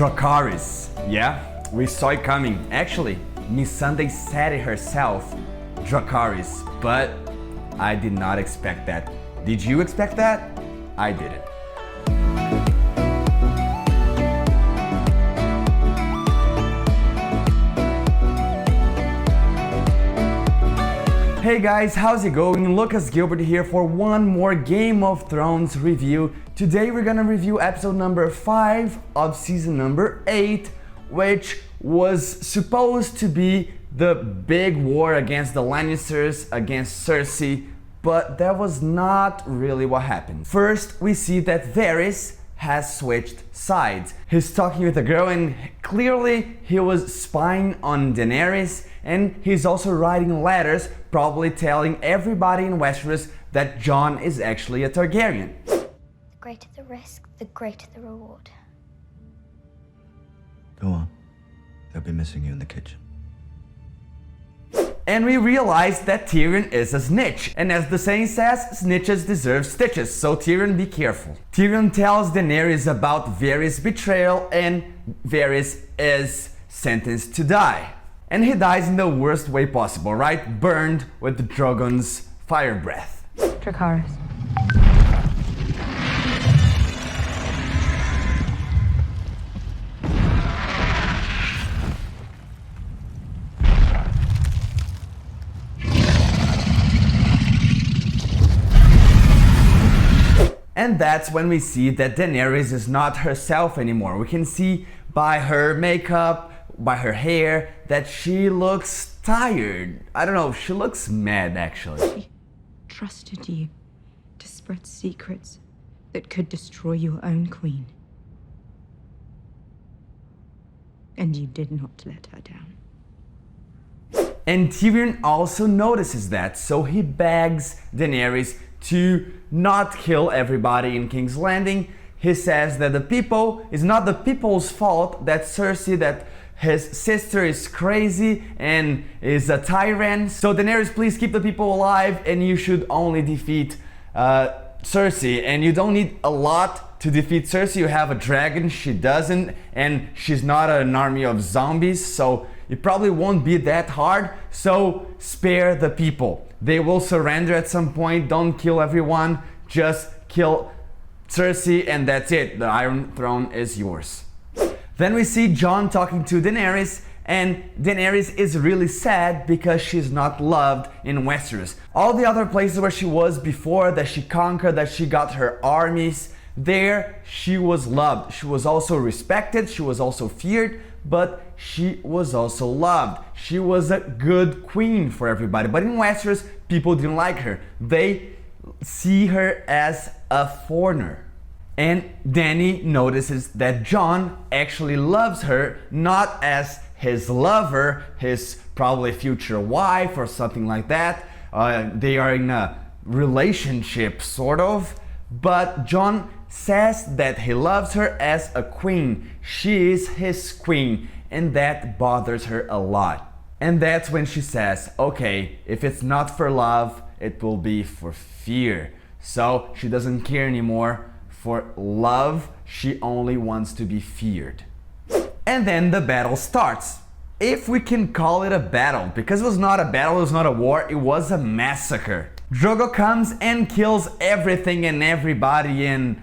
Dracarys. Yeah, we saw it coming. Actually, Miss Sunday said it herself, Dracarys, but I did not expect that. Did you expect that? I didn't. Hey guys, how's it going? Lucas Gilbert here for one more Game of Thrones review. Today we're gonna review episode number 5 of season number 8, which was supposed to be the big war against the Lannisters, against Cersei, but that was not really what happened. First, we see that Varys has switched sides. He's talking with a girl and clearly he was spying on Daenerys, and he's also writing letters, probably telling everybody in Westeros that Jon is actually a Targaryen. The greater the risk, the greater the reward. Go on. They'll be missing you in the kitchen. And we realize that Tyrion is a snitch. And as the saying says, snitches deserve stitches, so Tyrion, be careful. Tyrion tells Daenerys about Varys' betrayal, and Varys is sentenced to die. And he dies in the worst way possible, right? Burned with the dragon's fire breath. Dracarys. And that's when we see that Daenerys is not herself anymore. We can see by her makeup, by her hair, that she looks tired. I don't know, she looks mad actually. She trusted you to spread secrets that could destroy your own queen. And you did not let her down. And Tyrion also notices that, so he begs Daenerys to not kill everybody in King's Landing. He says that it's not the people's fault that Cersei, that his sister is crazy and is a tyrant. So Daenerys, please keep the people alive, and you should only defeat Cersei. And you don't need a lot to defeat Cersei. You have a dragon, she doesn't, and she's not an army of zombies, so it probably won't be that hard. So spare the people. They will surrender at some point. Don't kill everyone, just kill Cersei and that's it. The Iron Throne is yours. Then we see Jon talking to Daenerys, and Daenerys is really sad because she's not loved in Westeros. All the other places where she was before, that she conquered, that she got her armies, there she was loved. She was also respected, she was also feared, but she was also loved. She was a good queen for everybody. But in Westeros, people didn't like her. They see her as a foreigner. And Dany notices that Jon actually loves her, not as his lover, his probably future wife or something like that. They are in a relationship, sort of. But Jon says that he loves her as a queen. She is his queen, and that bothers her a lot. And that's when she says, okay, if it's not for love, it will be for fear. So she doesn't care anymore for love, she only wants to be feared. And then the battle starts. If we can call it a battle, because it was not a battle, it was not a war, it was a massacre. Drogo comes and kills everything and everybody and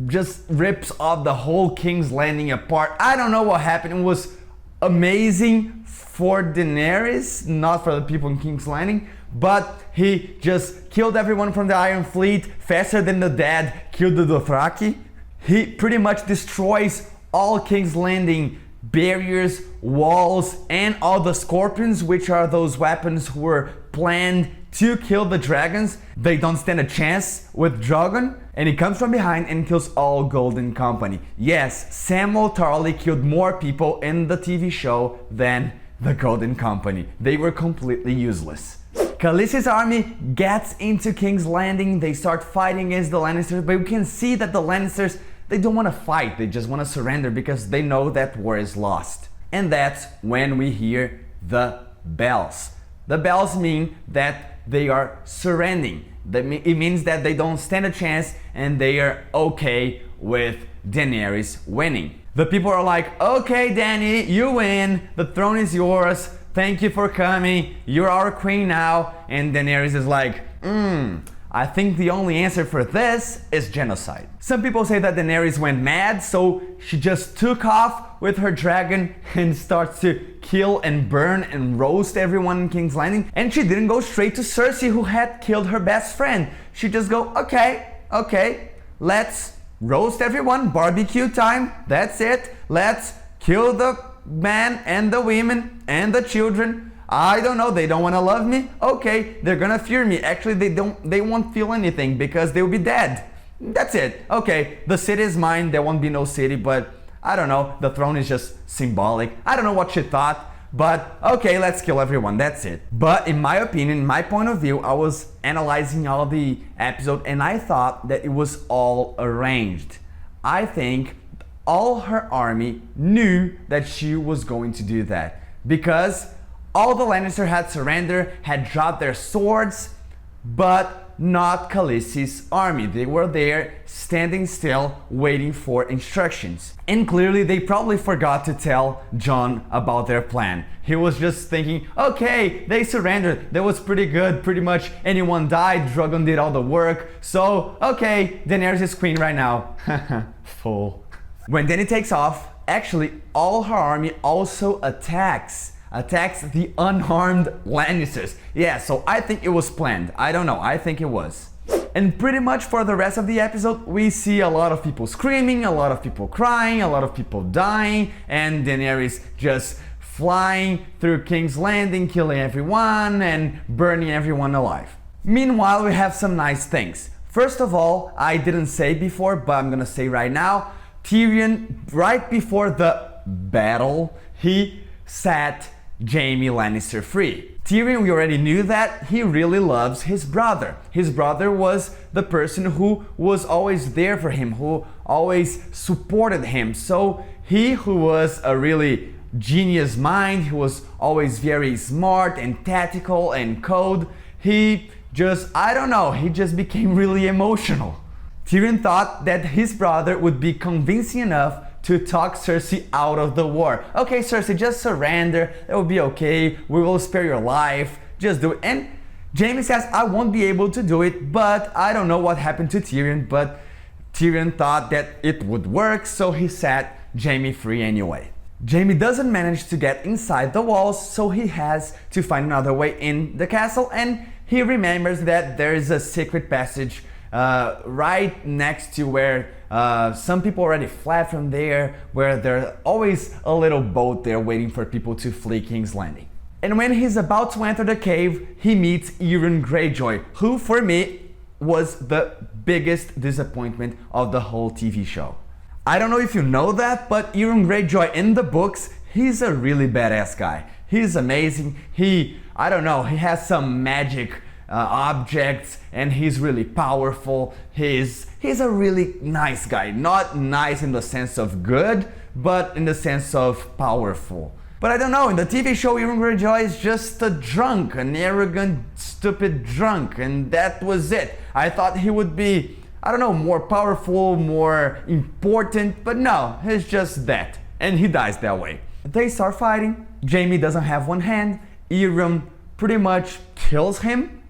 just rips off the whole King's Landing apart. I don't know what happened. It was amazing for Daenerys, not for the people in King's Landing, but he just killed everyone from the Iron Fleet faster than the dead killed the Dothraki. He pretty much destroys all King's Landing barriers, walls, and all the scorpions, which are those weapons who were planned to kill the dragons. They don't stand a chance with Drogon, and he comes from behind and kills all Golden Company. Yes, Samwell Tarly killed more people in the TV show than the Golden Company. They were completely useless. Khaleesi's army gets into King's Landing. They start fighting against the Lannisters, but we can see that the Lannisters, they don't want to fight. They just want to surrender because they know that war is lost. And that's when we hear the bells. The bells mean that they are surrendering. It means that they don't stand a chance and they are okay with Daenerys winning. The people are like, okay, Dany, you win. The throne is yours. Thank you for coming. You're our queen now. And Daenerys is like, I think the only answer for this is genocide. Some people say that Daenerys went mad, so she just took off with her dragon and starts to kill and burn and roast everyone in King's Landing. And she didn't go straight to Cersei, who had killed her best friend. She just go, okay, let's roast everyone, barbecue time, that's it. Let's kill the men and the women and the children. I don't know, they don't want to love me? Okay, they're gonna fear me. Actually, they won't feel anything because they'll be dead. That's it. Okay, the city is mine, there won't be no city, but I don't know, the throne is just symbolic. I don't know what she thought, but okay, let's kill everyone, that's it. But in my opinion, in my point of view, I was analyzing all the episode and I thought that it was all arranged. I think all her army knew that she was going to do that because all the Lannisters had surrendered, had dropped their swords, but not Khaleesi's army. They were there, standing still, waiting for instructions. And clearly they probably forgot to tell Jon about their plan. He was just thinking, okay, they surrendered, that was pretty good, pretty much anyone died, Drogon did all the work, so okay, Daenerys is queen right now. Fool. When Dany takes off, actually all her army also attacks the unharmed Lannisters. Yeah, so I think it was planned. I don't know, I think it was. And pretty much for the rest of the episode, we see a lot of people screaming, a lot of people crying, a lot of people dying, and Daenerys just flying through King's Landing, killing everyone and burning everyone alive. Meanwhile, we have some nice things. First of all, I didn't say before, but I'm gonna say right now, Tyrion, right before the battle, he set Jaime Lannister free. Tyrion, we already knew that he really loves his brother. His brother was the person who was always there for him, who always supported him. So he, who was a really genius mind, who was always very smart and tactical and cold, he just, I don't know, he just became really emotional. Tyrion thought that his brother would be convincing enough to talk Cersei out of the war. Okay, Cersei, just surrender, it will be okay, we will spare your life, just do it. And Jaime says, I won't be able to do it, but I don't know what happened to Tyrion, but Tyrion thought that it would work, so he set Jaime free anyway. Jaime doesn't manage to get inside the walls, so he has to find another way in the castle, and he remembers that there is a secret passage right next to where some people already fled from there, where there's always a little boat there waiting for people to flee King's Landing. And when he's about to enter the cave, he meets Euron Greyjoy, who for me was the biggest disappointment of the whole TV show. I don't know if you know that, but Euron Greyjoy in the books, he's a really badass guy. He's amazing. I don't know, he has some magic objects and he's really powerful. He's a really nice guy, not nice in the sense of good, but in the sense of powerful. But I don't know, in the TV show Euron Greyjoy is just a drunk, an arrogant, stupid drunk, and that was it. I thought he would be, I don't know, more powerful, more important, but no, he's just that, and he dies that way. They start fighting, Jaime doesn't have one hand, Euron pretty much kills him,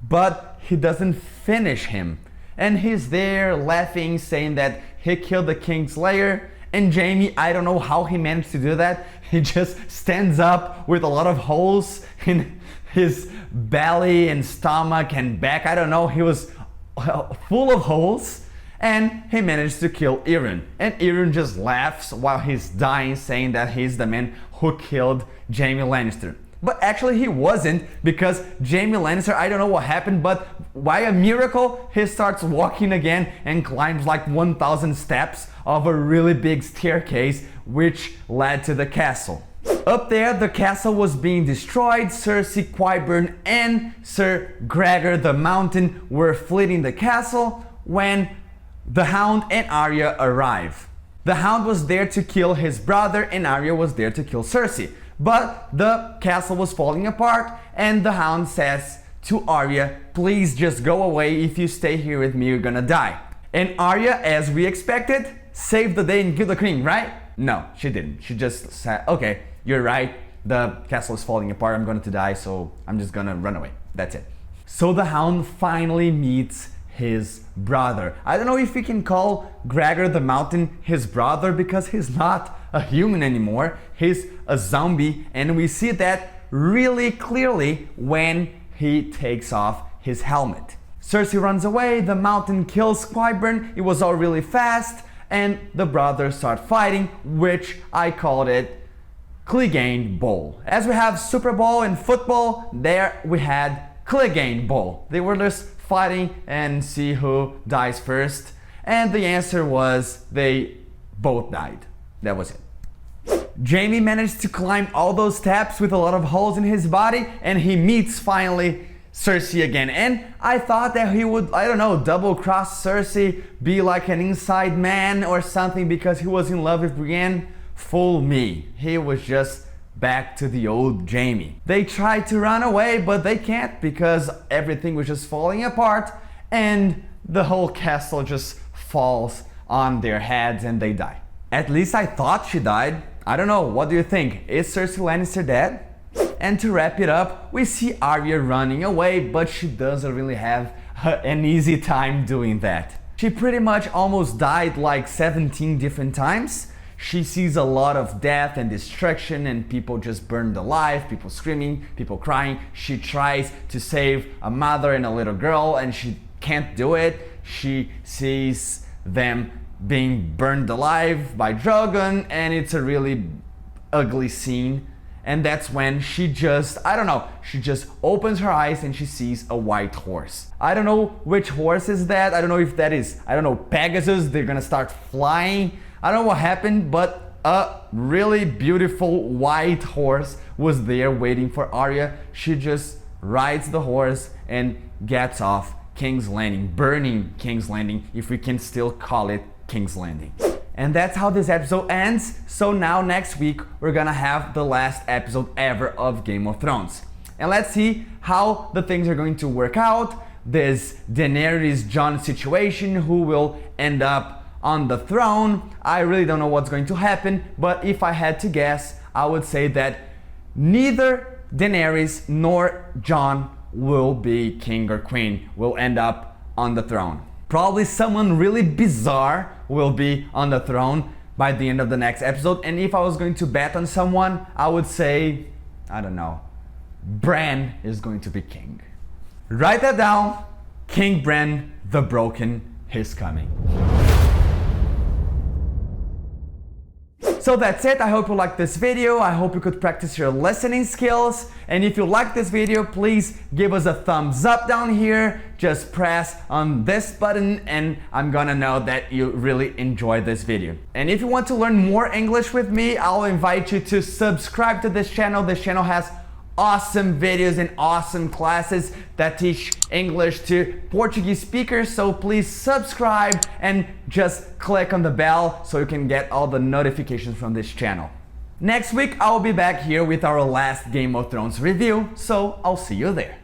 but he doesn't finish him. And he's there laughing, saying that he killed the Kingslayer. And Jaime, I don't know how he managed to do that. He just stands up with a lot of holes in his belly and stomach and back. I don't know, he was full of holes. And he managed to kill Euron. And Euron just laughs while he's dying, saying that he's the man who killed Jaime Lannister. But actually he wasn't, because Jaime Lannister, I don't know what happened, but by a miracle, he starts walking again and climbs like 1,000 steps of a really big staircase, which led to the castle. Up there, the castle was being destroyed. Cersei, Qyburn, and Sir Gregor the Mountain were fleeing the castle when the Hound and Arya arrive. The Hound was there to kill his brother, and Arya was there to kill Cersei. But the castle was falling apart, and the Hound says to Arya, please just go away, if you stay here with me you're gonna die. And Arya, as we expected, saved the day and killed the queen, right? No, she didn't. She just said, okay, you're right, the castle is falling apart, I'm going to die, so I'm just gonna run away. That's it. So the Hound finally meets his brother. I don't know if we can call Gregor the Mountain his brother because he's not a human anymore. He's a zombie, and we see that really clearly when he takes off his helmet. Cersei runs away, the Mountain kills Qyburn, it was all really fast, and the brothers start fighting, which I called it Clegane Bowl. As we have Super Bowl in football, there we had Clegane Bowl. They were just fighting and see who dies first, and the answer was they both died. That was it. Jaime managed to climb all those steps with a lot of holes in his body, and he meets finally Cersei again. And I thought that he would, I don't know, double cross Cersei, be like an inside man or something because he was in love with Brienne. Fool me. He was just back to the old Jaime. They tried to run away, but they can't because everything was just falling apart and the whole castle just falls on their heads and they die. At least I thought she died. I don't know, what do you think? Is Cersei Lannister dead? And to wrap it up, we see Arya running away, but she doesn't really have an easy time doing that. She pretty much almost died like 17 different times. She sees a lot of death and destruction and people just burned alive, people screaming, people crying. She tries to save a mother and a little girl and she can't do it. She sees them being burned alive by Drogon and it's a really ugly scene. And that's when she just, I don't know, she just opens her eyes and she sees a white horse. I don't know which horse is that. I don't know if that is, I don't know, Pegasus. They're gonna start flying. I don't know what happened, but a really beautiful white horse was there waiting for Arya. She just rides the horse and gets off King's Landing, burning King's Landing, if we can still call it King's Landing. And that's how this episode ends. So now next week, we're gonna have the last episode ever of Game of Thrones. And let's see how the things are going to work out. This Daenerys Jon situation, who will end up on the throne. I really don't know what's going to happen, but if I had to guess, I would say that neither Daenerys nor Jon will be king or queen, will end up on the throne. Probably someone really bizarre will be on the throne by the end of the next episode. And if I was going to bet on someone, I would say, I don't know, Bran is going to be king. Write that down. King Bran the Broken is coming. So that's it. I hope you liked this video. I hope you could practice your listening skills. And if you like this video, please give us a thumbs up down here. Just press on this button and I'm gonna know that you really enjoyed this video. And if you want to learn more English with me, I'll invite you to subscribe to this channel. This channel has awesome videos and awesome classes that teach English to Portuguese speakers, so please subscribe and just click on the bell so you can get all the notifications from this channel. Next week I'll be back here with our last Game of Thrones review, so I'll see you there.